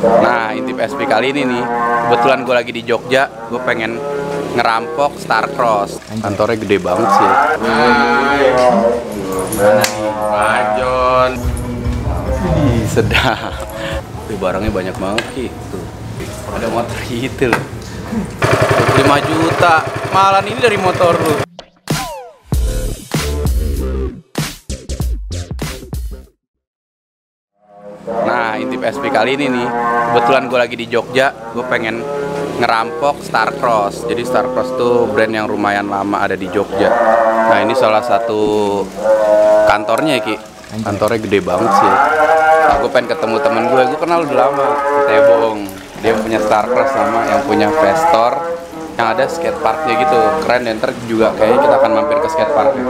Nah, intip SP kali ini nih, kebetulan gue lagi di Jogja, gue pengen ngerampok Starcross. Kantornya gede banget sih. Mana nih? Majon. Sedap. Tuh, barangnya banyak banget Ki. Tuh, ada motor itu loh. 25 juta. Malah ini dari motor lu. Nah, intip SP kali ini nih, kebetulan gue lagi di Jogja, gue pengen ngerampok Starcross. Jadi Starcross tuh brand yang lumayan lama ada di Jogja. Nah, ini salah satu kantornya ya Ki. Kantornya gede banget sih. Nah, gue pengen ketemu temen gue kenal udah lama, Tebong. Dia punya Starcross sama yang punya Vestor, yang ada skateparknya gitu. Keren, dan ntar juga kayaknya kita akan mampir ke skateparknya.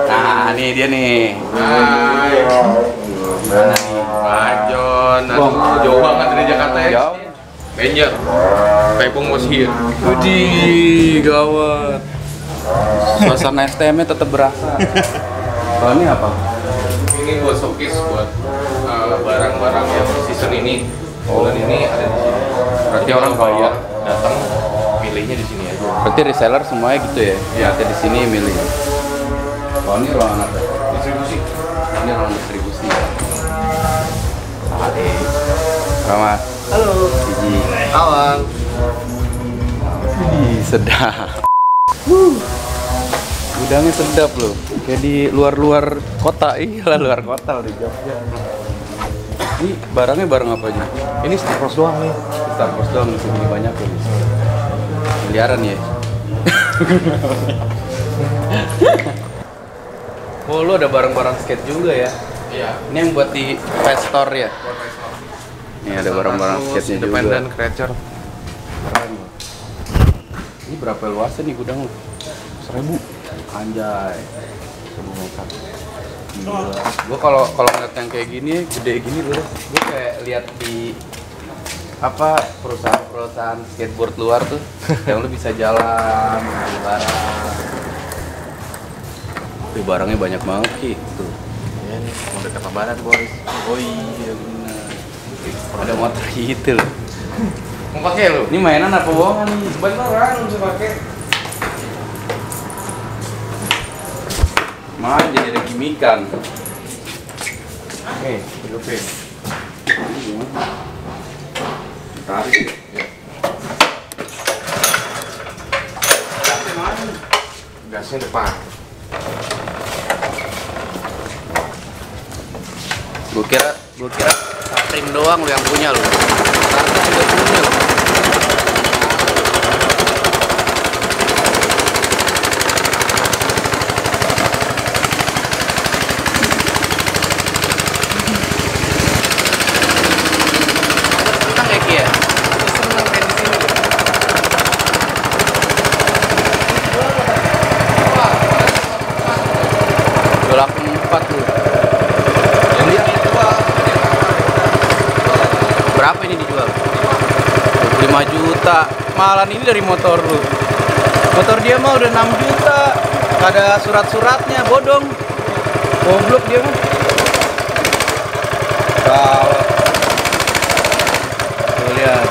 Nah, ini dia nih. Mana nih? Majon, jauh banget dari Jakarta ya? Jauh. Benjer, Tebong was here. Widih, gawat. Suasana STM-nya tetap berasa. Kalau ini apa? Ini buat showcase buat barang-barang yang season ini. Bulan ini ada di sini. Berarti orang bayar, datang, milihnya di sini aja. Berarti reseller semuanya gitu ya? Iya. Nanti di sini milih. Kalau ini ruangan apa? Distribusi. Ini ruangan distribusi. Ade. Rama. Halo. Gigi. Awang. Sedap. Gudangnya sedap loh. Kayak di luar-luar kota. Iya, luar kota di Jogja. Ini barangnya barang apa aja? Ini Starcross doang nih. Starcross doang, segini banyak loh. Miliaran ya? Oh, lu ada barang-barang skate juga ya? Iya. Ini yang buat di Vestor ya? Ini ada barang-barang skate-nya juga. Independent creature. Keren. Ini berapa luasnya nih gudang lu? 1000. Anjay. 1000 meter. Gila. Gue kalau ngeliat yang kayak gini, gede gini gue kayak lihat di apa perusahaan skateboard luar tuh yang lu bisa jalan, beli barang. Tuh, barangnya banyak banget Ki. Tuh. Ya nih, mau dekat lebaran boys. Oh iya benar. Ada motor itu loh. Mau pakai lu? Ini mainan apa bohongan nih? Beneran bisa pakai. Main jadi ada gimikan. Nih, hidupin. Tarik. Ya. Gasnya mana? Gasnya depan. Gue kira rim doang lu yang punya lu. Kartu juga punya lu. Seneng ya Ki ya? Seneng main di sini. Dolak 4 lu. Jadi Berapa ini dijual? 25 juta. Malah ini dari motor lu. Motor dia mah udah 6 juta. Gak ada surat-suratnya, bodong. Goblok dia mah. Gawat. Tuh lihat.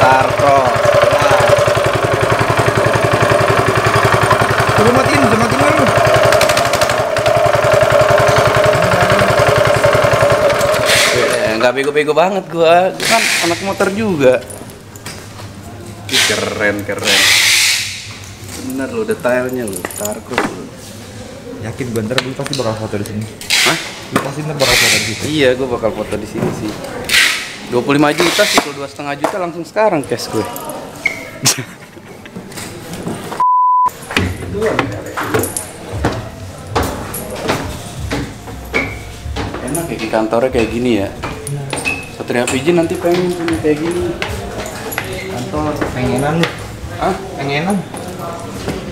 Starcross. Coba matiin lu. Nggak bego-bego banget gua kan anak motor juga. Ih, keren. Bener lo detailnya lo, Starcross lo. Yakin gue ntar gue pasti bakal foto di sini. Hah? Gue pasti ntar bakal foto di sini. Iya, gua bakal foto di sini sih. 25 juta sih, kalau 2,5 juta langsung sekarang cash gue. Enak ya di kantornya kayak gini ya. Satria Vijin nanti pengen punya kayak gini. Kantor. Pengenan lu. Ah, Pengenan.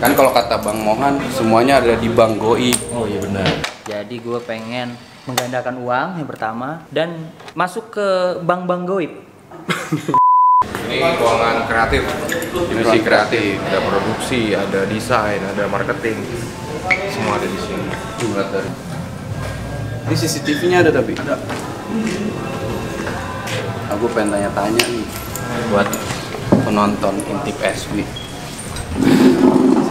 kan kalau kata Bang Mohan semuanya ada di Bank Goib. Oh iya benar. Jadi gue pengen menggandakan uang yang pertama dan masuk ke bank-bank goib. ini keuangan kreatif, divisi kreatif, ada produksi, ada desain, ada marketing, semua ada di sini. Jumlah dari. Ini CCTV-nya ada tapi. Ada. Aku pengen tanya-tanya nih buat penonton Intip SW.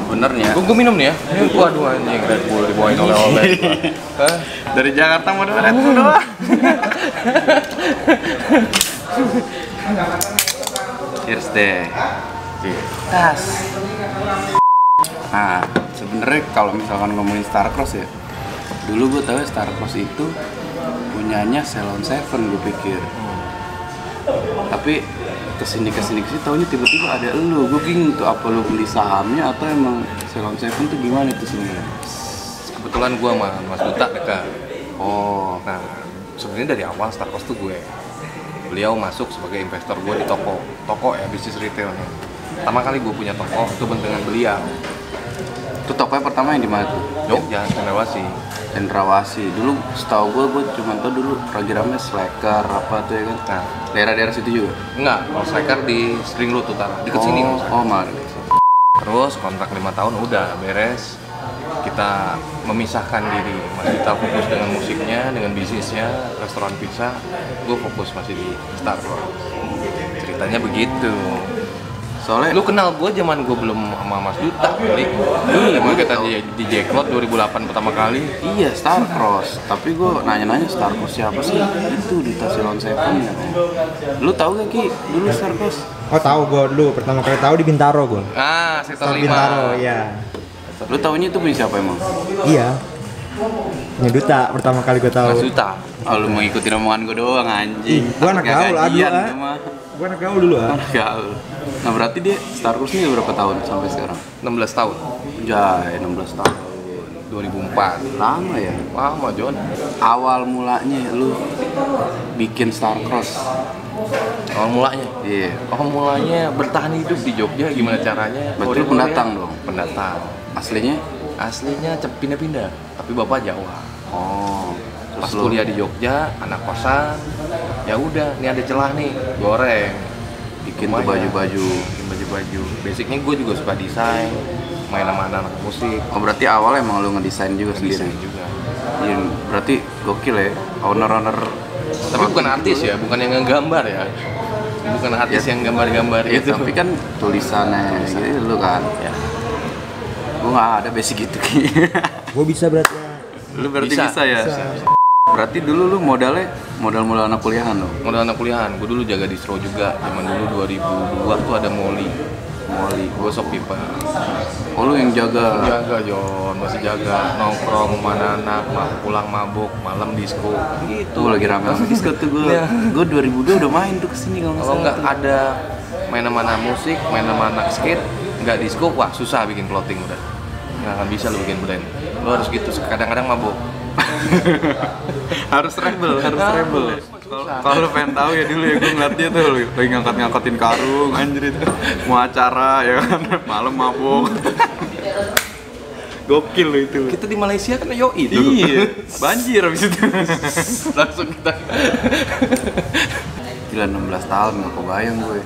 Sebenarnya Gue minum nih ya. Ini waduh anjing Red Bull dibawain oleh-oleh. Hah? dari Jakarta mau Red Bull doang. Cheers deh. Tas. Nah, sebenarnya kalau misalkan ngomongin Starcross ya, dulu gue tahu Starcross itu punyanya Ceylon Seven gue pikir. Tapi kesini taunya tiba-tiba ada elu. Gue bingung tuh, apa lu beli sahamnya atau emang Ceylon Seven tuh gimana itu sebenarnya? Kebetulan gue sama Mas Duta dekat. Oh, Nah, sebenarnya dari awal Starcross tuh beliau masuk sebagai investor gue di toko ya, bisnis retailnya. Pertama kali gue punya toko itu dengan beliau. itu tokonya pertama yang di mana tuh? Jogja, Cendrawasih. Cendrawasih. Dulu setahu gue cuma tau dulu rame-rame Slacker apa tuh ya kan. Nah, Daerah-daerah situ juga. enggak, kalau Slacker di Spring Road utara, deket sini. Oh, malah. Terus kontrak 5 tahun udah beres. Kita memisahkan diri. Kita fokus dengan musiknya, dengan bisnisnya, restoran pizza. Gue fokus masih di Starcross. Ceritanya begitu. Soalnya Lu kenal gue zaman gue belum sama Mas Duta kali. Gue kita di Jacklot 2008 pertama kali. iya Starcross, tapi gue nanya-nanya Starcross siapa sih? Itu di Ceylon Seven ya. Lu tahu gak Ki dulu Starcross? Oh tahu gue dulu, pertama kali tahu di Bintaro gue. Sektor 5. Bintaro, iya. Lu taunya itu punya siapa emang? Iya. Punya Duta pertama kali gue tahu. Mas Duta. Oh, lu mau ngikutin omongan gue doang anjing. Gua anak Nggak gaul, gajian aduh, itu mah. Gue anak gaul dulu ah. Anak gaul. Nah berarti dia Starcross ini udah berapa tahun sampai sekarang? 16 tahun. Jai, 16 tahun. 2004. Lama ya? Lama, John. Awal mulanya lu bikin Starcross. Awal mulanya. Iya. Awal mulanya bertahan hidup di Jogja gimana caranya? Berarti lu pendatang dong? Pendatang. Aslinya? Aslinya pindah-pindah, tapi bapak Jawa. Oh. Pas Terus lu kuliah di Jogja, anak kosan, ya udah, ini ada celah nih, goreng. bikin tuh Lumayan. baju-baju. Bikin baju-baju. Basicnya gue juga suka desain, main sama anak musik, Oh berarti awal emang lu ngedesain juga desain sendiri? juga. Iya, berarti gokil ya, owner-owner. Tapi bukan artis ya, bukan yang ngegambar ya. Bukan artis Ya. yang gambar-gambar Ya, gitu. tapi kan tulisannya gitu lu kan. Ya. Gua nggak ada basic gitu Ki. Gue bisa berarti. Lu berarti Bisa. bisa ya? Berarti dulu lu modal anak kuliahan lo. Modal anak kuliahan, gue dulu jaga distro juga. Zaman dulu 2002 tuh ada Molly. Gue sok pipa. Oh lu yang jaga. Jaga Jon, masih jaga. Nongkrong mana anak, pulang mabuk, malam disco. Gitu. Tuh lagi rame sama disco tuh gua. Iya. Gua 2002 udah main tuh kesini kalau Kalau nggak tuh. ada main sama anak musik, main sama anak skate, nggak disco, wah susah bikin clothing udah. Nggak akan bisa lo bikin brand. Lo harus gitu, kadang-kadang mabuk. harus rebel. Kalau lu pengen tahu ya dulu ya gue ngeliat dia tuh lagi ngangkat-ngangkatin karung anjir itu. Mau acara ya kan, malam mabuk. Gokil lo itu. Kita di Malaysia kan yoi tuh. Iya, banjir abis itu. Langsung kita. Gila 16 tahun gak kebayang gue.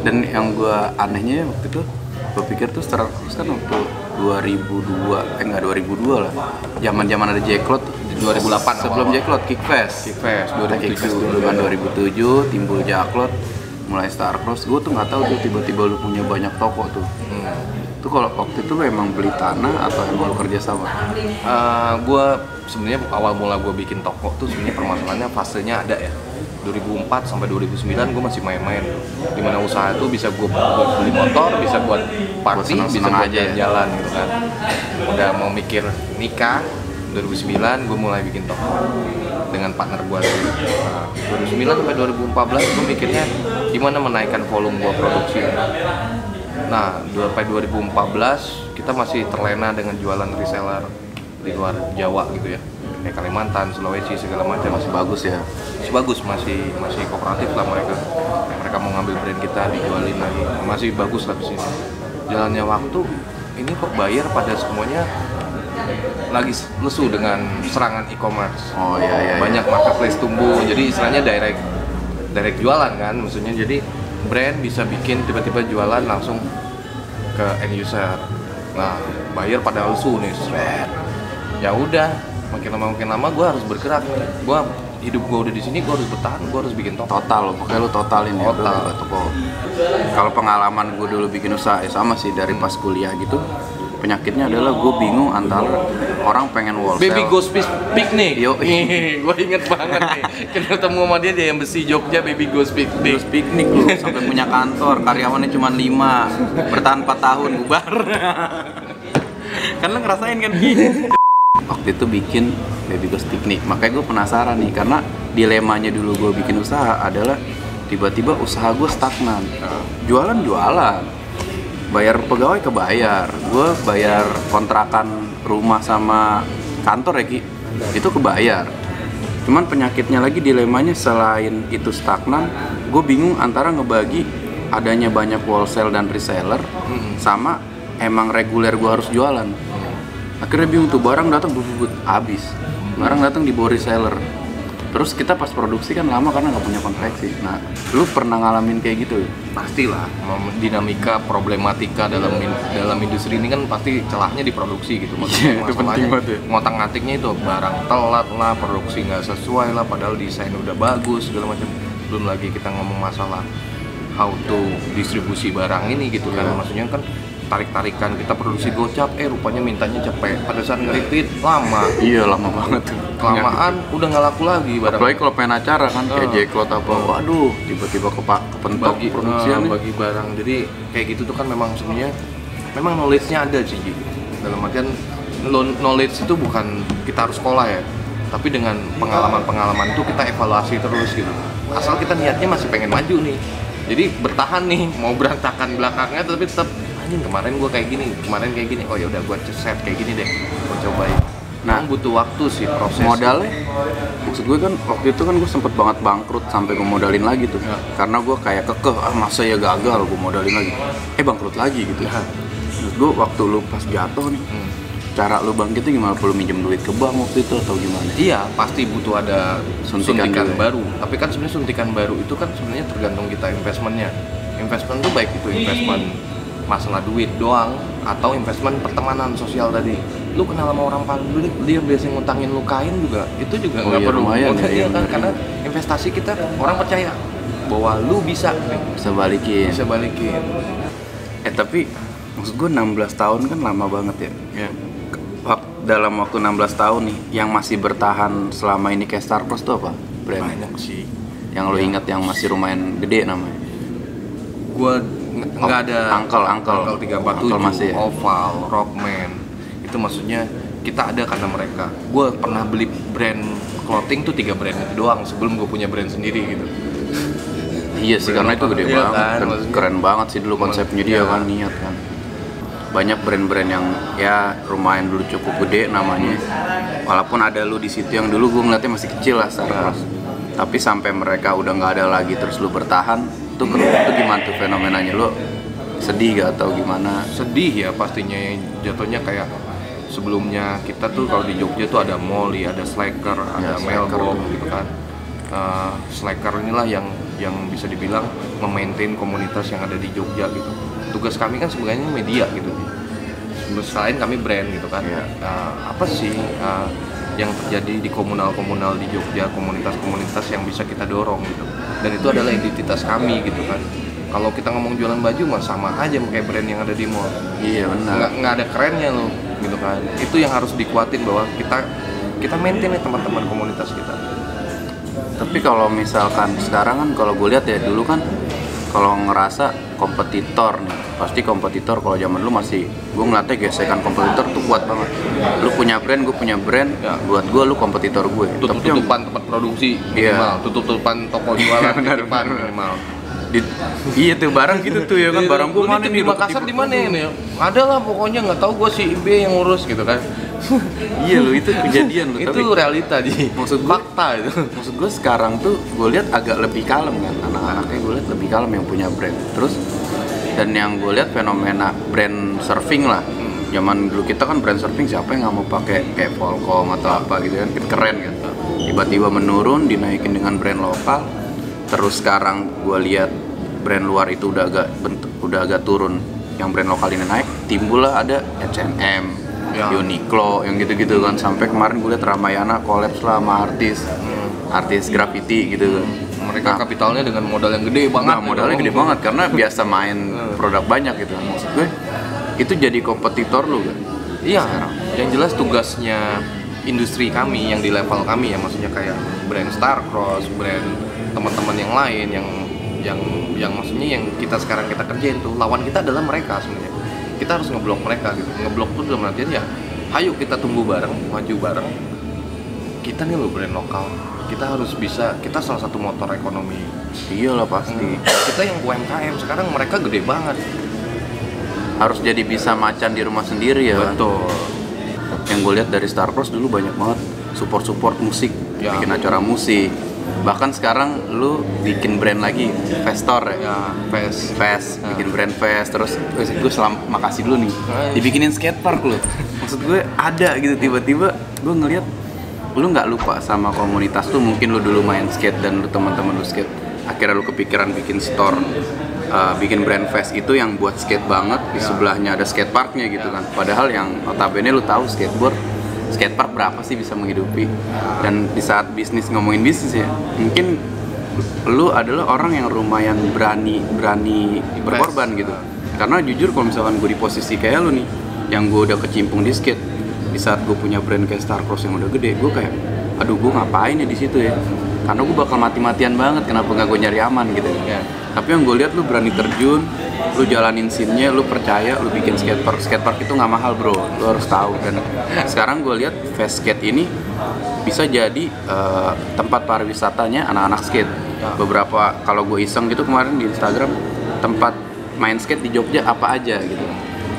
Dan yang gue anehnya waktu itu gue pikir tuh Starcross kan waktu 2002 enggak 2002 lah. Zaman-zaman ada Jacklot 2008 sebelum awal. Jacklot Kickfest. Kickfest, Nah, 2007 Kickfest dulu kan 2007 timbul Jacklot mulai Starcross. Gue tuh nggak tahu tuh tiba-tiba lu punya banyak toko tuh. Itu kalau waktu itu lu emang beli tanah atau emang lu kerja sama? Gue sebenarnya awal mula gue bikin toko tuh sebenarnya permasalahannya fasenya ada ya. 2004 sampai 2009 gue masih main-main. Dimana usaha itu bisa gue buat beli motor, bisa buat party, Buat bisa senang-senang buat aja ya. jalan gitu kan. Udah mau mikir nikah 2009 gue mulai bikin toko dengan partner gue dulu. 2009 sampai 2014 gue mikirnya gimana menaikkan volume gue produksi. Nah, sampai 2014 kita masih terlena dengan jualan reseller di luar Jawa gitu ya, kayak Kalimantan, Sulawesi segala macam. Masih bagus ya. Masih bagus, masih kooperatif lah mereka. Mereka mau ngambil brand kita dijualin lagi, masih bagus lah di sini. Jalannya waktu ini kok buyer pada semuanya lagi lesu dengan serangan e-commerce. Oh iya. Banyak marketplace tumbuh, jadi istilahnya direct jualan kan, maksudnya jadi brand bisa bikin tiba-tiba jualan langsung ke end user. Nah, buyer pada lesu nih, seret. Ya udah, makin lama gue harus bergerak nih. Gue hidup gue udah di sini, gue harus bertahan, gue harus bikin toko. Total, pokoknya lu totalin ya. Total. Lu buka toko. Kalau pengalaman gue dulu bikin usaha ya sama sih dari pas kuliah gitu. Penyakitnya adalah gue bingung antara orang pengen wholesale. Baby Ghost Picnic. Yo, Gue inget banget nih. Ketemu sama dia yang besi Jogja, Baby Ghost Picnic. terus piknik lu sampai punya kantor, karyawannya cuma 5, bertahan 4 tahun bubar. Kan lu ngerasain kan? Waktu itu bikin Baby Ghost Picnic, makanya gue penasaran nih karena dilemanya dulu gue bikin usaha adalah tiba-tiba usaha gue stagnan. Jualan, bayar pegawai kebayar, gue bayar kontrakan rumah sama kantor ya Ki, itu kebayar. Cuman penyakitnya lagi dilemanya selain itu stagnan, gue bingung antara ngebagi adanya banyak wholesale dan reseller sama emang reguler gue harus jualan. Akhirnya bingung tuh, barang datang habis, barang datang di bawah reseller. Terus kita pas produksi kan lama karena nggak punya konveksi. Nah, lu pernah ngalamin kayak gitu? Pastilah, dinamika problematika dalam industri ini kan pasti celahnya di produksi gitu. Iya, itu penting banget ya. Ngotak-ngatiknya itu barang telat lah, produksi nggak sesuai lah, padahal desain udah bagus segala macam. Belum lagi kita ngomong masalah how to distribusi barang ini gitu kan. Maksudnya kan tarik-tarikan kita produksi gocap, rupanya mintanya cepet. Pada saat nge-repeat lama. Iya, lama banget tuh. Kelamaan udah nggak laku lagi barang. Apalagi kalau pengen acara kan kayak Jacklot apa, waduh, tiba-tiba kepentok produksinya. Bagi barang. Jadi kayak gitu tuh kan memang sebenarnya memang knowledge-nya ada sih. Dalam artian knowledge itu bukan kita harus sekolah ya, tapi dengan pengalaman-pengalaman itu kita evaluasi terus gitu. Asal kita niatnya masih pengen maju nih. Jadi bertahan nih, mau berantakan belakangnya tapi tetap anjing kemarin gue kayak gini, oh ya udah gue set kayak gini deh, gue cobain. Nah, butuh waktu sih proses. Modalnya, maksud gue kan waktu itu kan gue sempet banget bangkrut sampai gue modalin lagi tuh. Karena gue kayak kekeh, masa ya gagal gue modalin lagi. Bangkrut lagi gitu. Terus gue waktu lu pas jatuh nih, cara lu bangkitnya gimana? Perlu minjem duit ke bank waktu itu atau gimana? Iya, pasti butuh ada suntikan juga, baru. Tapi kan sebenarnya suntikan baru itu kan sebenarnya tergantung kita investmentnya. Investment tuh baik itu investment masalah duit doang atau investment pertemanan sosial tadi. Lu kenal sama orang paling dulu, dia biasa ngutangin lu kain juga, itu juga nggak perlu lumayan ya kan, karena investasi kita orang percaya bahwa lu bisa balikin. Tapi maksud gue 16 tahun kan lama banget ya. Dalam waktu 16 tahun nih, yang masih bertahan selama ini kayak Star Plus tuh apa? Brand banyak sih. Yang lo ingat yang masih lumayan gede namanya? Gua nggak ada. Uncle 347, masih ya? Oval, Rockman. Itu maksudnya kita ada karena mereka. Gue pernah beli brand clothing tuh 3 brand itu doang sebelum gue punya brand sendiri gitu. Iya sih, karena itu gede banget kan, keren banget sih dulu konsepnya dia kan, niat kan. Banyak brand-brand yang ya lumayan dulu cukup gede namanya. Walaupun ada lu di situ yang dulu gue ngeliatnya masih kecil lah Star Plus. Tapi sampai mereka udah nggak ada lagi terus lu bertahan, itu gimana tuh fenomenanya? Lu sedih gak atau gimana? Sedih ya pastinya, jatuhnya kayak sebelumnya kita tuh kalau di Jogja tuh ada Molly, ada Slacker, ada Melbourne gitu kan. Slacker inilah yang bisa dibilang memaintain komunitas yang ada di Jogja gitu. Tugas kami kan sebenarnya media gitu. Selain kami brand gitu kan. Apa sih yang terjadi di komunal-komunal di Jogja, komunitas-komunitas yang bisa kita dorong gitu. Dan itu adalah identitas kami gitu kan. Kalau kita ngomong jualan baju mah sama aja kayak brand yang ada di mall. Iya benar. Nggak ada kerennya loh gitu kan. Itu yang harus dikuatin bahwa kita maintain nih teman-teman komunitas kita. Tapi kalau misalkan sekarang kan kalau gue lihat ya dulu kan kalau ngerasa kompetitor nih, pasti kompetitor kalau zaman dulu masih gue ngeliatnya gesekan kompetitor tuh kuat banget. Lu punya brand, gue punya brand, buat gue lu kompetitor gue. Tutup-tutupan tempat produksi minimal, tutup-tutupan toko jualan depan minimal. Iya tuh barang gitu tuh ya kan, barang gue mana di Makassar di mana ini? Ada lah pokoknya nggak tahu gue si IB yang ngurus gitu kan. Iya lo itu kejadian lo. Itu tapi realita di maksud fakta itu. Maksud gue sekarang tuh gue lihat agak lebih kalem kan, anak-anaknya gue lihat lebih kalem yang punya brand. Terus dan yang gue lihat fenomena brand surfing lah. Zaman dulu kita kan brand surfing siapa yang nggak mau pakai kayak Volcom atau apa gitu kan, keren kan. Tiba-tiba menurun, dinaikin dengan brand lokal. Terus sekarang gue lihat brand luar itu udah agak turun, yang brand lokal ini naik, timbul lah ada H&M, Uniqlo yang gitu-gitu kan, sampai kemarin gue lihat Ramayana collab lah sama artis. artis graffiti gitu kan. Mereka kapitalnya dengan modal yang gede banget. Nah, modalnya gede banget karena biasa main produk banyak gitu. Maksud gue itu jadi kompetitor lu kan. Iya, yang jelas tugasnya industri kami yang di level kami ya, maksudnya kayak brand Starcross, brand teman-teman yang lain yang maksudnya yang kita sekarang kita kerjain tuh, lawan kita adalah mereka sebenarnya. Kita harus ngeblok mereka gitu. Ngeblok tuh dalam artian ya, ayo kita tumbuh bareng, maju bareng. Kita nih lo brand lokal. Kita harus bisa, kita salah satu motor ekonomi. Iyalah pasti. Kita yang UMKM sekarang mereka gede banget. Harus jadi bisa macan di rumah sendiri ya. Betul. Yang gue lihat dari Starcross dulu banyak banget support musik, Ya. bikin acara musik. Bahkan sekarang lu bikin brand lagi, Festor ya. Ya, Fest, bikin brand Fest, terus gue makasih dulu nih, dibikinin skatepark lu. Maksud gue ada gitu, tiba-tiba gue ngeliat lu nggak lupa sama komunitas tuh. Mungkin lu dulu main skate dan lu teman-teman lu skate, akhirnya lu kepikiran bikin store, bikin brand Fest itu yang buat skate banget, di sebelahnya ada skateparknya gitu kan. Padahal yang notabene lu tahu skatepark berapa sih bisa menghidupi. Dan di saat ngomongin bisnis ya, mungkin lu adalah orang yang lumayan berani berkorban gitu. Karena jujur kalau misalkan gue di posisi kayak lu nih, yang gue udah kecimpung di skate, di saat gue punya brand kayak Starcross yang udah gede, gue kayak aduh gue ngapain ya di situ ya, karena gue bakal mati-matian banget, kenapa nggak gue nyari aman gitu ya. Tapi yang gue lihat lu berani terjun, lu jalanin scene-nya, lu percaya, lu bikin skatepark itu nggak mahal bro, lu harus tahu. Dan sekarang gue lihat Fest Skate ini bisa jadi tempat pariwisatanya anak-anak skate. Beberapa kalau gue iseng gitu kemarin di Instagram, tempat main skate di Jogja apa aja gitu.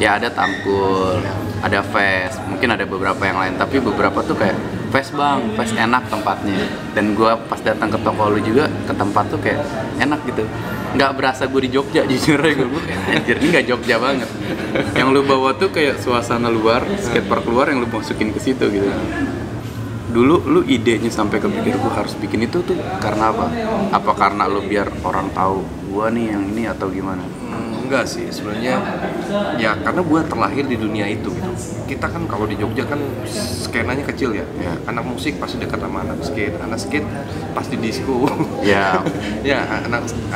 Ya ada Tamkul, ada Fest, mungkin ada beberapa yang lain, tapi beberapa tuh kayak Fest bang, Fest enak tempatnya. Dan gue pas datang ke toko lu juga, ke tempat tuh kayak enak gitu. Nggak berasa gue di Jogja, jujur aja gue anjir ini nggak Jogja banget. Yang lu bawa tuh kayak suasana luar, skatepark luar yang lu masukin ke situ gitu. Dulu lu idenya sampai kepikir gue harus bikin itu tuh karena apa? Apa karena lu biar orang tahu gue nih yang ini atau gimana? Enggak sih, sebenarnya ya karena gue terlahir di dunia itu gitu. Kita kan kalau di Jogja kan skenanya kecil ya. Anak musik pasti dekat sama anak skate pasti disco. Ya. Ya,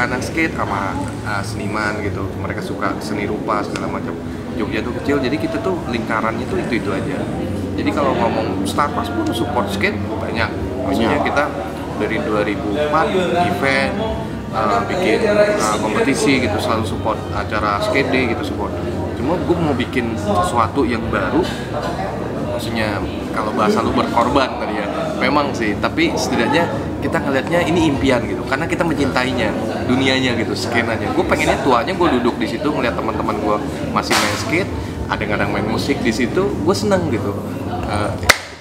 anak skate sama seniman gitu. Mereka suka seni rupa segala macam. Jogja tuh kecil, jadi kita tuh lingkarannya tuh itu aja. Jadi kalau ngomong Starcross pun support skate banyak. Maksudnya kita dari 2004 event bikin kompetisi gitu, selalu support acara skate day gitu, support. Cuma gue mau bikin sesuatu yang baru, maksudnya kalau bahasa lu berkorban tadi ya, memang sih, tapi setidaknya kita ngelihatnya ini impian gitu, karena kita mencintainya, dunianya gitu, skenanya. Gue pengennya tuanya gue duduk di situ ngeliat teman-teman gue masih main skate, ada kadang main musik di situ, gue seneng gitu.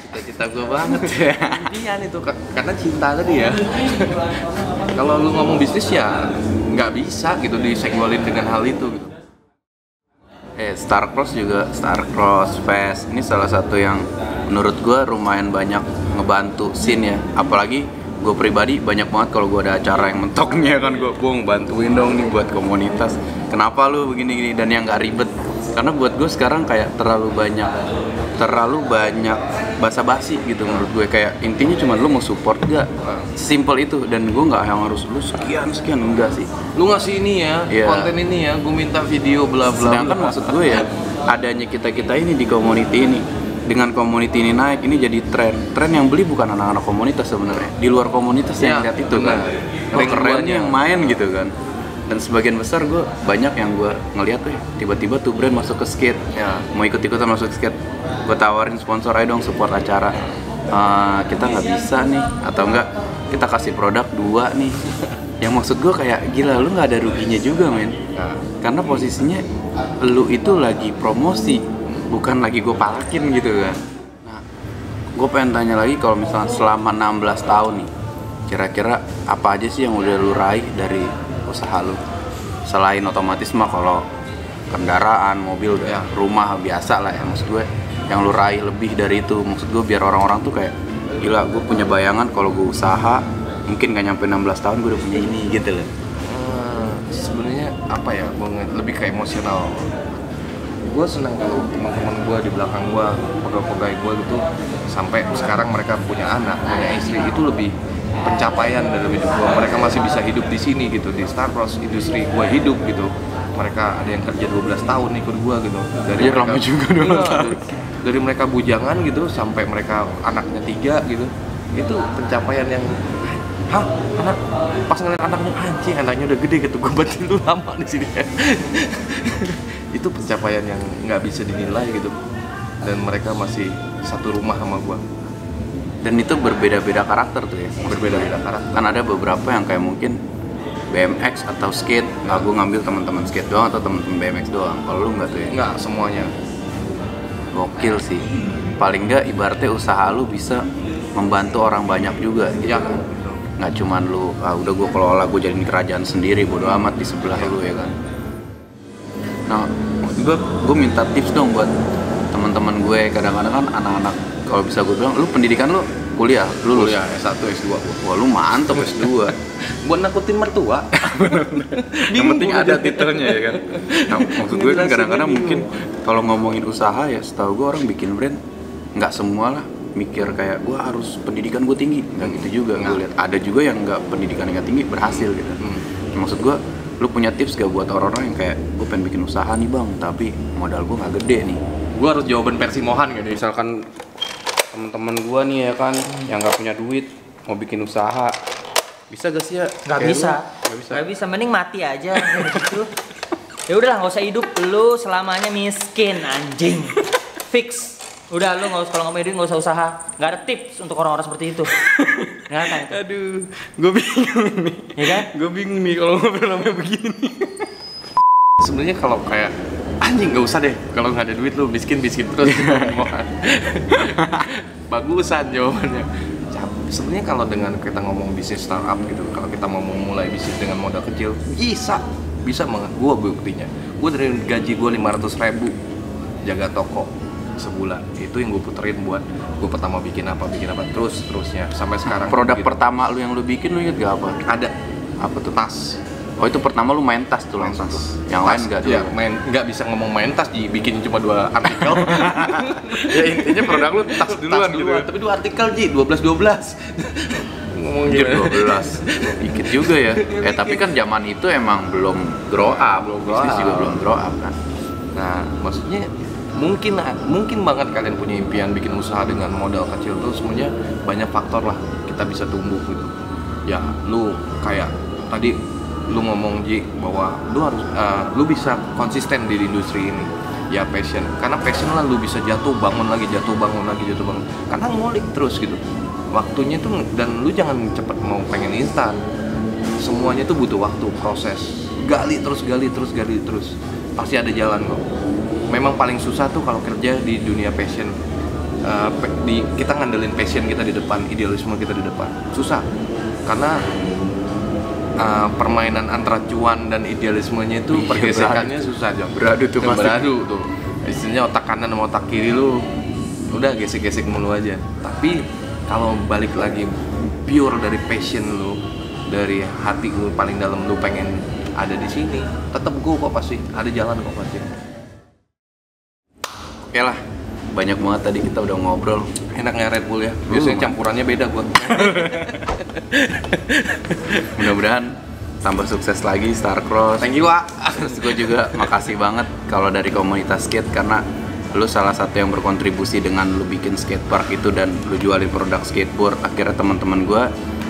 Cita-cita gue banget ya. Impian itu karena cinta tadi ya. Kalau lu ngomong bisnis ya nggak bisa gitu disenggolin dengan hal itu gitu. Starcross Fest ini salah satu yang menurut gue lumayan banyak ngebantu scene ya. Apalagi gue pribadi banyak banget kalau gue ada acara yang mentoknya kan gue bantuin dong nih buat komunitas. Kenapa lu begini-gini dan yang nggak ribet? Karena buat gue sekarang kayak terlalu banyak basa-basi gitu menurut gue. Kayak intinya cuma lu mau support gak, simple itu. Dan gue nggak yang harus lu sekian enggak sih. Lu ngasih ini ya, konten ini ya, gue minta video bla bla. Sedangkan maksud gue ya, adanya kita ini di community ini, dengan community ini naik, ini jadi tren yang beli bukan anak-anak komunitas sebenarnya, di luar komunitas yang lihat itu kan. Kerennya yang main gitu kan. Dan sebagian besar gue banyak yang gue ngeliat tuh tiba-tiba tuh brand masuk ke skate, mau ikut-ikutan masuk ke skate, gue tawarin sponsor aja dong support acara. Kita nggak bisa nih, atau enggak kita kasih produk 2 nih. Yang maksud gue kayak gila, lu nggak ada ruginya juga men. Karena posisinya lu itu lagi promosi, bukan lagi gue palakin gitu kan. Nah, gue pengen tanya lagi, kalau misalnya selama 16 tahun nih, kira-kira apa aja sih yang udah lu raih dari usaha lu? Selain otomatis mah kalau kendaraan, mobil, rumah biasa lah ya, maksud gue yang lu raih lebih dari itu, maksud gue biar orang-orang tuh kayak gila, gue punya bayangan kalau gue usaha mungkin gak nyampe 16 tahun gue udah punya ini gitu loh. Sebenarnya apa ya, gue lebih ke emosional. Gue senang kalau teman-teman gue di belakang gue, pegawai-pegawai gue gitu, sampai sekarang mereka punya anak, punya istri, itu lebih pencapaian dalam hidup gue. Mereka masih bisa hidup di sini gitu, di Star Cross industri gue hidup gitu. Mereka ada yang kerja 12 tahun ikut gue gitu. Dari Iya, lama juga 12 tahun. dari mereka bujangan gitu sampai mereka anaknya 3 gitu. Itu pencapaian yang hah, anak pas ngeliat anaknya anjing, anaknya udah gede gitu, gue berarti lu lama di sini. Itu pencapaian yang nggak bisa dinilai gitu, dan mereka masih satu rumah sama gue. Dan itu berbeda-beda karakter tuh ya. Berbeda-beda karakter. Kan ada beberapa yang kayak mungkin BMX atau skate, nah gue ngambil teman-teman skate doang atau teman-teman BMX doang. Kalau lu nggak tuh ya? Nggak semuanya. Gokil sih. Paling nggak ibaratnya usaha lu bisa membantu orang banyak juga gitu. Ya. Nggak cuman lu, udah gue kelola, gue jadiin kerajaan sendiri, bodo amat di sebelah lu ya kan. Nah, gue minta tips dong buat teman-teman gue. Kadang-kadang kan anak-anak, kalau bisa gue bilang, lu pendidikan lu kuliah, lulus. Kuliah S1, S2 gua. Wah, lu mantep S2. Buat nakutin mertua. Yang penting ada titelnya ya kan. Nah, maksud gue kan kadang-kadang mungkin kalau ngomongin usaha ya, setahu gue orang bikin brand nggak semua lah mikir kayak gue harus pendidikan gue tinggi, nggak gitu juga. Gue lihat ada juga yang nggak pendidikan nggak tinggi berhasil gitu. Maksud gue, lu punya tips gak buat orang-orang yang kayak gue pengen bikin usaha nih bang, tapi modal gue nggak gede nih. Gue harus jawaban versi Mohan gitu. Misalkan teman-teman gue nih ya kan, yang nggak punya duit mau bikin usaha, bisa gak sih ya? Nggak bisa. Nggak bisa, mending mati aja gitu. Ya udahlah, nggak usah hidup lu selamanya miskin, anjing. Fix. Udah, lu nggak usah, kalau nggak mau duit nggak usah usaha. Nggak ada tips untuk orang-orang seperti itu. Nggak ada itu. Aduh, gue bingung nih. Ya kan? Gue bingung nih kalau ngobrol namanya begini. Sebenarnya kalau kayak anjing nggak usah deh, kalau nggak ada duit lu miskin terus. Mohan. Bagusan jawabannya. Sebenarnya kalau dengan kita ngomong bisnis startup gitu, kalau kita mau memulai bisnis dengan modal kecil, bisa banget. Gue buktinya, gue dari gaji gue 500.000 jaga toko sebulan, itu yang gue puterin buat gue pertama bikin apa terusnya sampai sekarang. Produk gitu. pertama lu yang lu bikin, lu inget gak apa? Ada Apa tuh? tas. Oh, itu pertama lu main tas tuh langsung tuh. Yang lain gak dulu? Ya, nggak bisa ngomong main tas, bikin cuma 2 artikel. Ya intinya produk lu tas duluan gitu. Tapi 2 artikel Ji, 12 ngomong Anjir, gitu. 12. Dikit juga ya. Tapi kan zaman itu emang belum grow up. Bisnis juga belum grow up kan. Nah, maksudnya mungkin banget kalian punya impian bikin usaha dengan modal kecil tuh, semuanya banyak faktor lah kita bisa tumbuh gitu. Ya, lu kayak tadi lu ngomong Ji bahwa lu bisa konsisten di industri ini. Ya passion, karena passion lah lu bisa jatuh bangun lagi, karena ngulik terus gitu. Waktunya tuh, dan lu jangan cepet mau pengen instan. Semuanya tuh butuh waktu, proses. Gali terus. Pasti ada jalan kok. Memang paling susah tuh kalau kerja di dunia passion. Kita ngandelin passion kita di depan, idealisme kita di depan. Susah. Karena permainan antara cuan dan idealismenya itu pergesekannya susah, Jom. Beradu tuh pasti. Beradu tuh. Istilahnya otak kanan sama otak kiri lu udah gesek-gesek mulu aja. Tapi kalau balik lagi pure dari passion lu, dari hati lu paling dalam, lu pengen ada di sini, tetap gue kok pasti ada jalan kok pasti. Oke lah, banyak banget tadi kita udah ngobrol. Enaknya Red Bull ya, biasanya campurannya beda gua. Mudah-mudahan tambah sukses lagi Star Cross. Thank you, Wak. Terus gue juga makasih banget kalau dari komunitas skate, karena lu salah satu yang berkontribusi dengan lu bikin skatepark itu dan lu jualin produk skateboard. Akhirnya teman-teman gue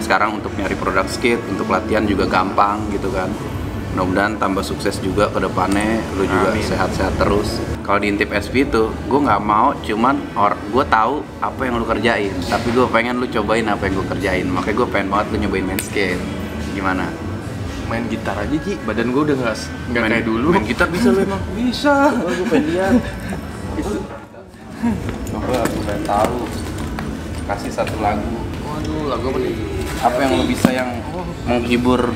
sekarang untuk nyari produk skate, untuk latihan juga gampang gitu kan. Mudah-mudahan tambah sukses juga ke depannya, lu juga sehat-sehat terus. Kalau di Intip SP itu, gue nggak mau cuman gue tahu apa yang lu kerjain, tapi gue pengen lu cobain apa yang gue kerjain. Makanya gue pengen banget lu nyobain main skate. Gimana? Main gitar aja, Ji. Badan gua udah nggak kayak dulu. Main gitar bisa lu emang? Bisa. Gue pengen lihat. Coba aku pengen tahu. Kasih satu lagu. Waduh, lagu apa nih? Apa yang lu bisa yang menghibur?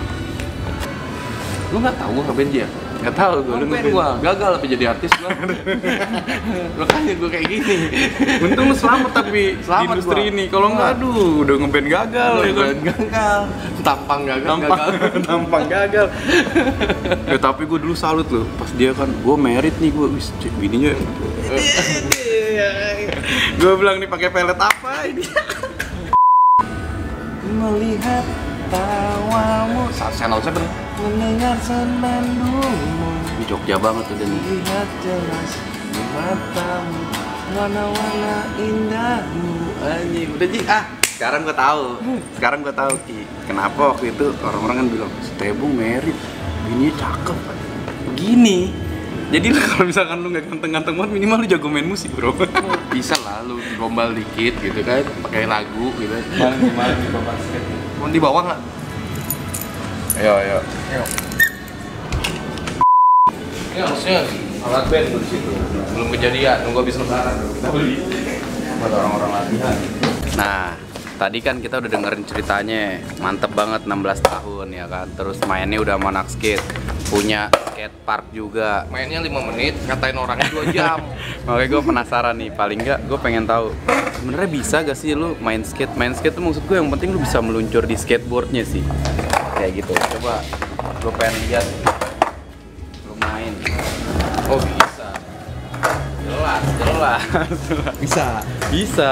Lu nggak tahu gua ngeband ya? Nggak tahu gue. Lu Ngeband gua gagal apa jadi artis gua. Makanya gua kayak gini. Untung lu selamat tapi Selamat di industri gua. ini. Kalau nggak, aduh, udah ngeband gagal ya kan? Gagal. Tampang gagal. Tampang gagal. Ya tapi gue dulu salut loh. Pas dia kan, gue merit nih, gue wis bininya. Gue bilang nih pakai pelet apa ini? melihat tawamu. Senau bener. Mendengar senandungmu. Di Jogja banget udah nih. Lihat jelas di matamu, warna-warna indahmu. Anjing, udah Ji. Sekarang gue tahu Ki. Kenapa waktu itu orang-orang kan bilang Tebung merit, bininya cakep. Begini. Jadi kalau misalkan lu nggak ganteng-ganteng banget, minimal lu jago main musik, bro. Bisa lah lu gombal dikit gitu kan, pakai lagu gitu. Gimana di bawah basket? Mau di bawah nggak? Ayo. Ini harusnya alat band tuh di situ. Belum kejadian, nunggu habis lebaran kita beli. Buat orang-orang latihan. Nah, tadi kan kita udah dengerin ceritanya, mantep banget 16 tahun ya kan. Terus mainnya udah sama anak skate, punya skate park juga. Mainnya 5 menit, ngatain orangnya 2 jam. Makanya gue penasaran nih, paling nggak gue pengen tahu sebenarnya bisa gak sih lu main skate? Main skate tuh maksud gue yang penting lu bisa meluncur di skateboardnya sih. Kayak gitu. Coba gue pengen lihat lu main. Oh bisa. Jelas. Bisa.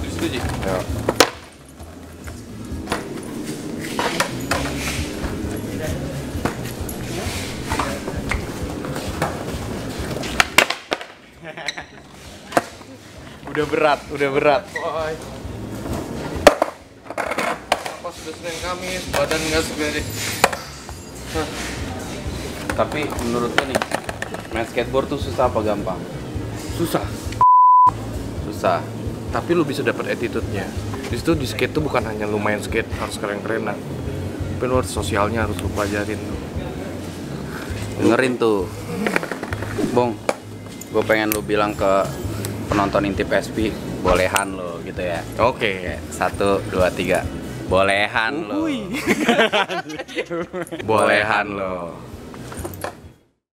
Setuju. Ya. Udah berat. Boy. Apa sudah Senin Kamis, badan nggak segede. Tapi menurut lo nih, main skateboard tuh susah apa gampang? Susah. Tapi lu bisa dapat attitude-nya. Di situ di skate tuh bukan hanya lu main skate harus keren-kerenan, tapi lu harus sosialnya harus lu pelajarin tuh. Dengerin tuh, Bong. Gue pengen lu bilang ke penonton Intip SP, bolehan lo gitu ya. Oke. 1, 2, 3. Bolehan lo. Bolehan lo.